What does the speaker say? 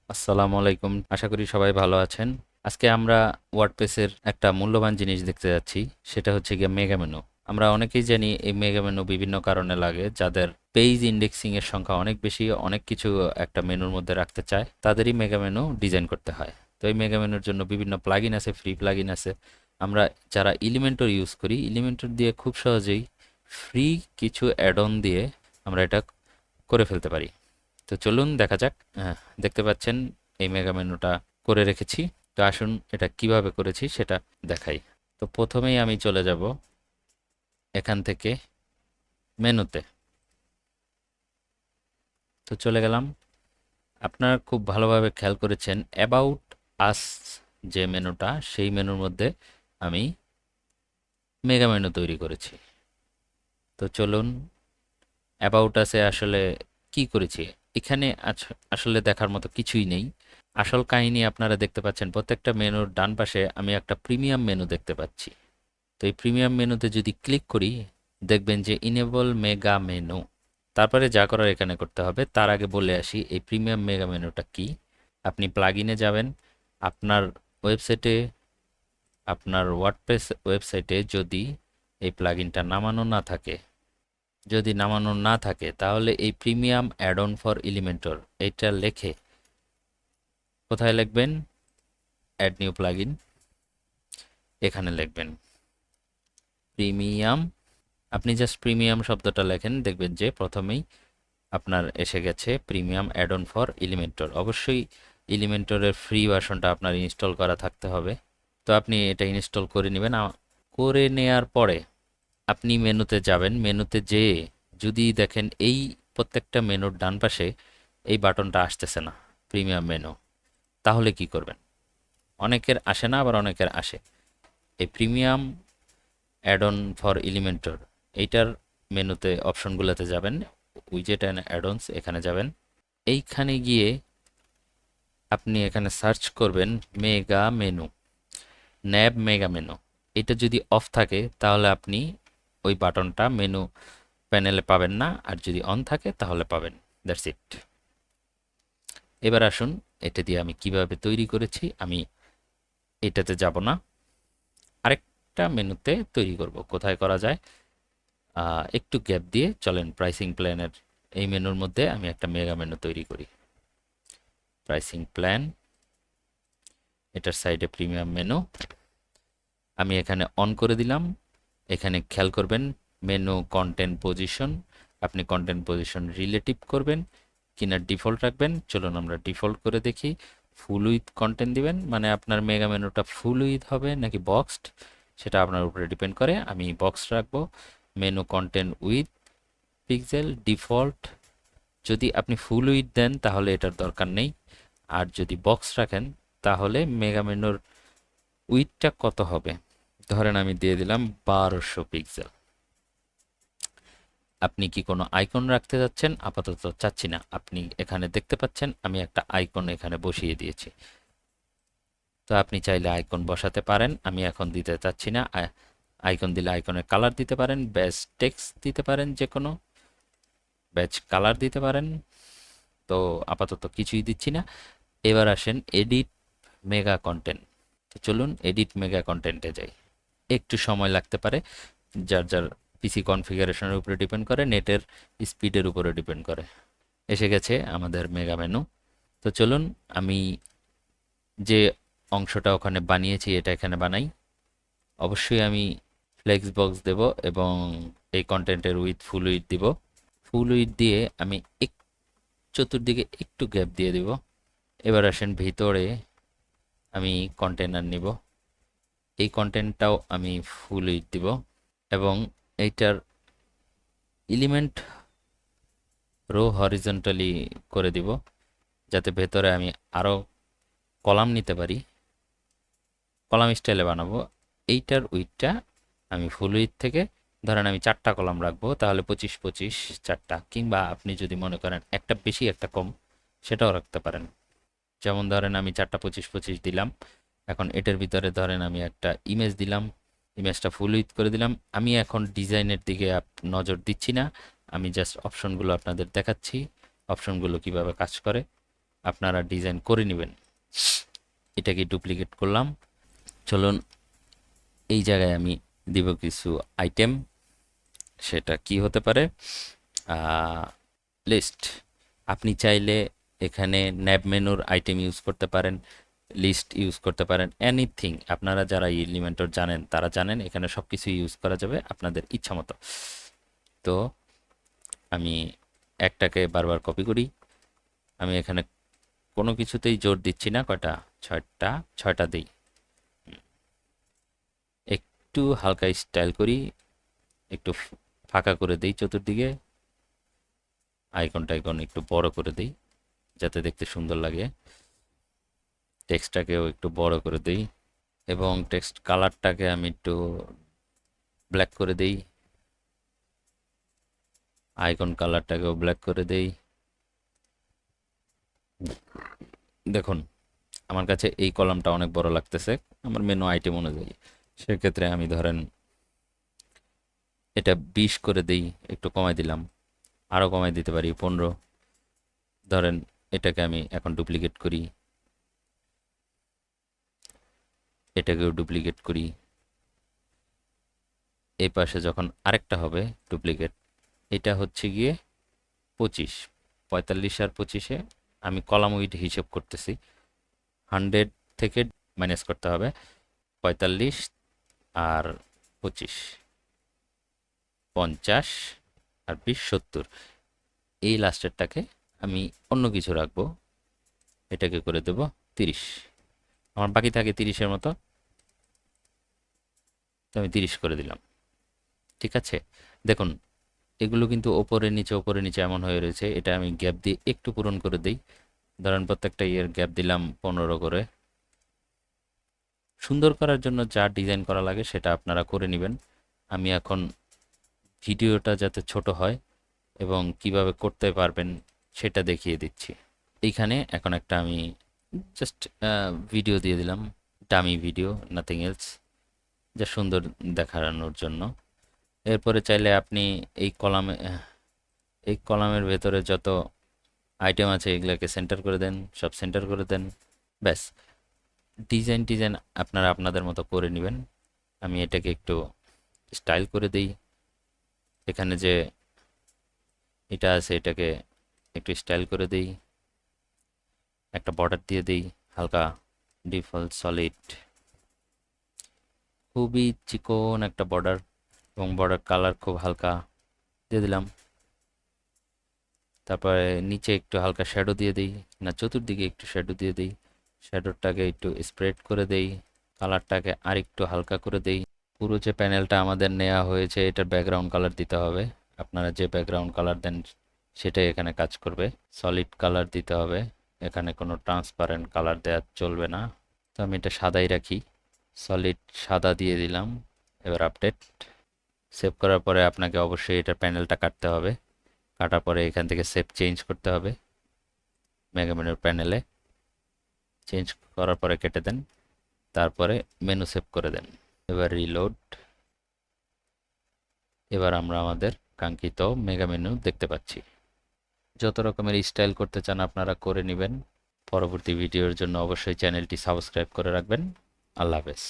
আসসালামু আলাইকুম। আশা করি সবাই ভালো আছেন। আজকে আমরা ওয়ার্ডপ্রেসের একটা মূল্যবান জিনিস দেখতে যাচ্ছি। সেটা হচ্ছে গিয়ে মেগা মেনু। আমরা অনেকেই জানি এই মেগা মেনু বিভিন্ন কারণে লাগে। যাদের পেজ ইন্ডেক্সিং এর সংখ্যা অনেক বেশি, অনেক কিছু একটা মেনুর মধ্যে রাখতে চায়, তাদেরই মেগা মেনু ডিজাইন করতে হয়। তো এই মেগা মেনুর জন্য বিভিন্ন প্লাগইন আছে, ফ্রি প্লাগইন আছে। আমরা যারা এলিমেন্টর ইউজ করি, এলিমেন্টর দিয়ে খুব সহজেই ফ্রি কিছু অ্যাড অন দিয়ে আমরা এটা করে ফেলতে পারি। তো চলুন দেখা যাক। দেখতে পাচ্ছেন এই মেগা মেনুটা করে রেখেছি। তো আসুন এটা কিভাবে করেছি সেটা দেখাই। তো প্রথমেই আমি চলে যাব এখান থেকে মেনুতে। তো চলে গেলাম। আপনারা খুব ভালোভাবে খেয়াল করেছেন অ্যাবাউট আস যে মেনুটা, সেই মেনুর মধ্যে আমি মেগা মেনু তৈরি করেছি। তো চলুন অ্যাবাউট আসে আসলে কি করেছি। এখানে আসলে দেখার মতো কিছুই নেই। আসল কাহিনী আপনারা দেখতে পাচ্ছেন প্রত্যেকটা মেনুর ডান পাশে আমি একটা প্রিমিয়াম মেনু দেখতে পাচ্ছি। তো এই প্রিমিয়াম মেনুতে যদি ক্লিক করি, দেখবেন যে ইনেবল মেগা মেনু। তারপরে যা করার এখানে করতে হবে, তার আগে বলে আসি এই প্রিমিয়াম মেগা মেনুটা কি। আপনি প্লাগইনে যাবেন। আপনার ওয়েবসাইটে, আপনার ওয়ার্ডপ্রেস ওয়েবসাইটে যদি এই প্লাগইনটা নামানো না থাকে, তাহলে এই premium add on for Elementor এটা লেখে কোথায় লিখবেন? অ্যাড নিউ প্লাগইন, এখানে লিখবেন প্রিমিয়াম। আপনি জাস্ট প্রিমিয়াম শব্দটা লেখেন, দেখবেন যে প্রথমেই আপনার এসে গেছে premium add on for Elementor. অবশ্যই এলিমেন্টরের ফ্রি ভার্সনটা আপনার ইনস্টল করা থাকতে হবে। তো আপনি এটা ইনস্টল করে নেবেন। করে নেয়ার পরে আপনি মেনুতে যাবেন। মেনুতে যেয়ে যদি দেখেন এই প্রত্যেকটা মেনুর ডান পাশে এই বাটনটা আসতেছে না, প্রিমিয়াম মেনু, তাহলে কি করবেন? অনেকের আসে না, আবার অনেকের আসে। এই premium add on for Elementor এইটার মেনুতে অপশনগুলোতে যাবেন, উইজেট অ্যান্ড অ্যাডন্স এখানে যাবেন। এইখানে গিয়ে আপনি এখানে সার্চ করবেন মেগা মেনু, ন্যাব মেগা মেনু। এটা যদি অফ থাকে তাহলে আপনি ওই বাটনটা মেনু প্যানেলে পাবেন না, আর যদি অন থাকে তাহলে পাবেন। That's it. এবার আসুন এটা দিয়ে আমি কিভাবে তৈরি করেছি। আমি এটাতে যাব না, আরেকটা মেনুতে তৈরি করব। কোথায় করা যায়? একটু গ্যাপ দিয়ে চলেন প্রাইসিং প্ল্যানের এই মেনুর মধ্যে আমি একটা মেগা মেনু তৈরি করি। প্রাইসিং প্ল্যান, এটার সাইডে প্রিমিয়াম মেনু আমি এখানে অন করে দিলাম। এখানে খেয়াল করবেন মেনু কন্টেন্ট পজিশন, আপনি কন্টেন্ট পজিশন রিলেটিভ করবেন কিনা ডিফল্ট রাখবেন। চলুন আমরা ডিফল্ট করে দেখি। ফুল উইথ কন্টেন্ট দিবেন, মানে আপনার মেগা মেনুটা ফুল উইথ হবে নাকি বক্সড, সেটা আপনার উপরে ডিপেন্ড করে। আমি বক্স রাখবো। Menu content with pixel default. যদি আপনি ফুল উইথ দেন তাহলে এটার দরকার নেই, আর যদি বক্স রাখেন তাহলে মেগা মেনুর উইথটা কত হবে? ধরেন আমি দিয়ে দিলাম 1200 পিক্সেল। আপনি কি কোনো আইকন রাখতে যাচ্ছেন? আপাতত চাচ্ছি না। আপনি এখানে দেখতে পাচ্ছেন আমি একটা আইকন এখানে বসিয়ে দিয়েছি। তো আপনি চাইলে আইকন বসাতে পারেন, আমি এখন দিতে চাচ্ছি না। আইকন দিলে আইকনের কালার দিতে পারেন, ব্যাজ টেক্সট দিতে পারেন, যে কোনো ব্যাজ কালার দিতে পারেন। তো আপাতত কিছুই দিচ্ছি না। এবার আসেন এডিট মেগা কন্টেন্ট। তো চলুন এডিট মেগা কন্টেন্টে যাই। একটু সময় লাগতে পারে, যার যার পিসি কনফিগারেশনের উপরে ডিপেন্ড করে, নেটের স্পিডের উপরে ডিপেন্ড করে। এসে গেছে আমাদের মেগা মেনু। তো চলুন আমি যে অংশটা ওখানে বানিয়েছি এটা এখানে বানাই। অবশ্যই আমি ফ্লেক্স বক্স দেব এবং এই কন্টেন্টের উইথ ফুল উইথ দিব। ফুল উইথ দিয়ে আমি এক চতুর্দিকে একটু গ্যাপ দিয়ে দিব। এবার আসেন ভিতরে আমি কন্টেনার নিব। এই কন্টেন্টটাও আমি ফুল উইথ দিব এবং এইটার এলিমেন্ট রো হরিজন্টালি করে দিব, যাতে ভেতরে আমি আরও কলাম নিতে পারি। কলাম স্টাইলে বানাবো। এইটার উইথটা আমি ফুল উইথ থেকে ধরেন আমি 4টা কলাম রাখবো, তাহলে 25 25 4টা, কিংবা আপনি যদি মনে করেন একটা বেশি একটা কম সেটাও রাখতে পারেন। যেমন ধরেন আমি 4টা 25 25 দিলাম। এখন এটার ভিতরে ধরেন আমি একটা ইমেজ দিলাম, ইমেজটা ফুল উইথ করে দিলাম। আমি এখন ডিজাইনের দিকে নজর দিচ্ছি না, আমি জাস্ট অপশনগুলো আপনাদের দেখাচ্ছি, অপশনগুলো কিভাবে কাজ করে। আপনারা ডিজাইন করে নেবেন। এটাকে ডুপ্লিকেট করলাম। চলুন এই জায়গায় আমি দিব কিছু আইটেম। সেটা কি হতে পারে? লিস্ট। আপনি চাইলে এখানে ন্যাব মেনুর আইটেম ইউজ করতে পারেন, লিস্ট ইউজ করতে পারেন, এনিথিং। আপনারা যারা এলিমেন্টর জানেন তারা জানেন এখানে সব কিছু ইউজ করা যাবে আপনাদের ইচ্ছা মতো। তো আমি একটাকে বারবার কপি করি। আমি এখানে কোনো কিছুতেই জোর দিচ্ছি না। কয়টা? ছয়টা। ছয়টা দিই। একটু হালকা স্টাইল করি, একটু ফাঁকা করে দিই চতুর্দিকে। আইকন একটু বড় করে দিই যাতে দেখতে সুন্দর লাগে। টেক্সটটাকেও একটু বড় করে দিই এবং টেক্সট কালারটাকে আমি একটু ব্ল্যাক করে দিই। আইকন কালারটাকেও ব্ল্যাক করে দেই। দেখুন আমার কাছে এই কলামটা অনেক বড় লাগতেছে আমার মেনু আইটেম অনুযায়ী। সেক্ষেত্রে আমি ধরেন এটা 20 করে দেই, একটু কমাই দিলাম। আরও কমাই দিতে পারি 15। ধরেন এটাকে আমি এখন ডুপ্লিকেট করি, এটাকেও ডুপ্লিকেট করি। এই পাশে যখন আরেকটা হবে ডুপ্লিকেট, এটা হচ্ছে গিয়ে 25। 45 আর 25-এ আমি কলাম উইড হিসেব করতেছি। 100 থেকে মাইনাস করতে হবে 45 আর 25, 50 আর 20, 70। এই লাস্টেরটাকে আমি অন্য কিছু রাখবো, এটাকে করে দেব 30। আমার বাকি থাকে 30-এর মতো, তো আমি 30 করে দিলাম। ঠিক আছে, দেখুন এগুলো কিন্তু ওপরে নিচে এমন হয়ে রয়েছে। এটা আমি গ্যাপ দিয়ে একটু পূরণ করে দিই। ধরেন প্রত্যেকটা ইয়ের গ্যাপ দিলাম 15 করে। সুন্দর করার জন্য যা ডিজাইন করা লাগে সেটা আপনারা করে নেবেন। আমি এখন ভিডিওটা যাতে ছোট হয় এবং কিভাবে করতে পারবেন সেটা দেখিয়ে দিচ্ছি। এইখানে এখন একটা আমি জাস্ট ভিডিও দিয়ে দিলাম, ডামি ভিডিও, নাথিং এলস, যা সুন্দর দেখানোর জন্য। এরপরে চাইলে আপনি এই কলামে এই কলামের ভেতরে যত আইটেম আছে এগুলোকে সেন্টার করে দেন, সব সেন্টার করে দেন। ব্যাস, ডিজাইন আপনারা আপনাদের মতো করে নেবেন। আমি এটাকে একটু স্টাইল করে দিই। এখানে যে এটা আছে এটাকে একটু স্টাইল করে দিই, একটা বর্ডার দিয়ে দিই হালকা ডিফল্ট সলিড, খুবই চিকন একটা বর্ডার, এবং বর্ডার কালার খুব হালকা দিয়ে দিলাম। তারপরে নিচে একটু হালকা শ্যাডো দিয়ে দিই, না চতুর্দিকে একটু শ্যাডো দিয়ে দিই। শ্যাডোটাকে একটু স্প্রেড করে দেই, কালারটাকে আর একটু হালকা করে দেই। পুরো যে প্যানেলটা আমাদের নেওয়া হয়েছে এটার ব্যাকগ্রাউন্ড কালার দিতে হবে। আপনারা যে ব্যাকগ্রাউন্ড কালার দেন সেটাই এখানে কাজ করবে। সলিড কালার দিতে হবে, এখানে কোনো ট্রান্সপারেন্ট কালার দেওয়া চলবে না। তো আমি এটা সাদাই রাখি, সলিড সাদা দিয়ে দিলাম। এবার আপডেট। সেভ করার পরে আপনাকে অবশ্যই এটার প্যানেলটা কাটতে হবে। কাটার পরে এখান থেকে সেভ চেঞ্জ করতে হবে, মেগা মেনুর প্যানেলে চেঞ্জ করার পরে কেটে দেন, তারপরে মেনু সেভ করে দেন। এবার রিলোড। এবার আমরা আমাদের কাঙ্ক্ষিত মেগা মেনু দেখতে পাচ্ছি। যত রকমের স্টাইল করতে চান আপনারা করে নেবেন। পরবর্তী ভিডিওর জন্য অবশ্যই চ্যানেলটি সাবস্ক্রাইব করে রাখবেন। আল্লাহ হাফেজ।